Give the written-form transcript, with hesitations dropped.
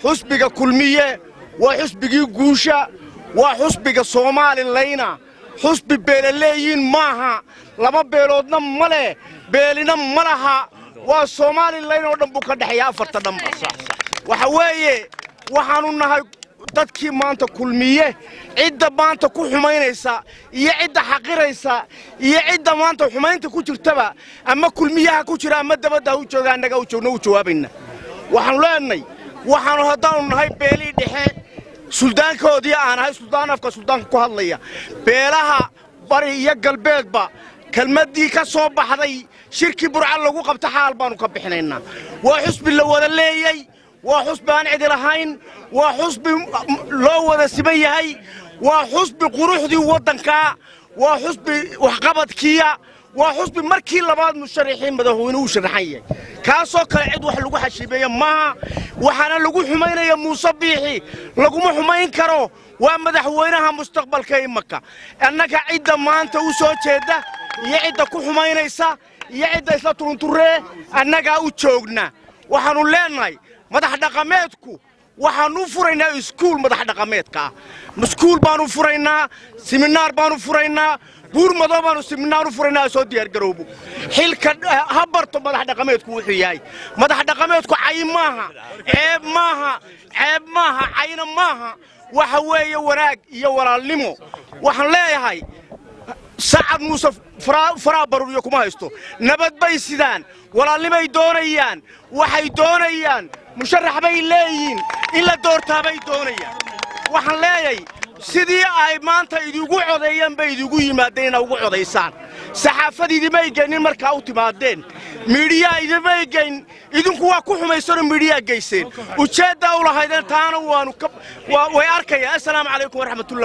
xusbiga kulmiye waa xusbigii guusha waa xusbiga Soomaalilayna xusbi beelaleeyin maaha laba beeloodna male beelina malaha waa Soomaalilayna oo dhan buu ka dhaxaya afarta dhanba waxa weeye waxaanu nahay dadkii maanta kulmiye cidda maanta ku xumaynaysa iyo cidda xaqiraysa iyo cidda maanta xumaynta ku jirtaba ama kulmiyaha ku jira ama dabada u jooga anaga u joogno u jawaabayna waxaanu leenahay waxaanu hadaan nahay beeli dhexe suldaankoodii aan ahay suldaan afka suldaanka ku hadlaya beelaha bari iyo galbeedba kalmadii ka soo baxday shirki burca lagu qabta xaal baanu ka bixinaynaa waa xusbi la wada leeyay waa xusbi aan cid lahayn waa xusbi loo wada siman yahay waa xusbi quruxdii wadanka waa xusbi waxqabadkiya waa xusbi markii labaad musharaxiin madaxweynuhu sharaxan yahay kaasoo kale cid wax lagu xashiibeeyo ma waxana lagu xumaynaya Muuse Biixi laguma xumayn karo waa madaxweynaha mustaqbalka imaka annaka cidda maanta u soo jeeda iyo cidda ku xumaynaysa iyo cidda isla turunturee annaga u joogna waxaanu leenahay madax dhaqameedku waxaanu furaynaa iskuul madax dhaqameedka iskuul baanu furaynaa siminaar baanu furaynaa buur madow baanu siminaar furaynaa soo diyaar garoobo xilka habarto madax dhaqameedku wuxuu yahay madax dhaqameedku cay maaha ceeb maaha cayna maaha waxa weeye wanaag iyo walaalnimo waxaan leeyahay سعد موسى فرا بروريو كما هيستو نبات باي سيدان ولا اللي باي دونيان وحي دونيان مشرح باي لايين إلا دورتا باي دونيان وحن لايي سيدي اي مانتا يدوغو عوديان باي يدوغو يمادين اوغو عوديسان صحافة دي باي جاينين مركا اوتي مادين ميديا دي باي جاين idinku waa ku xumaysan media geyseen ujeeda u lahaydeen taana waanu way arkaya assalamu alaykum wa rahmatullahi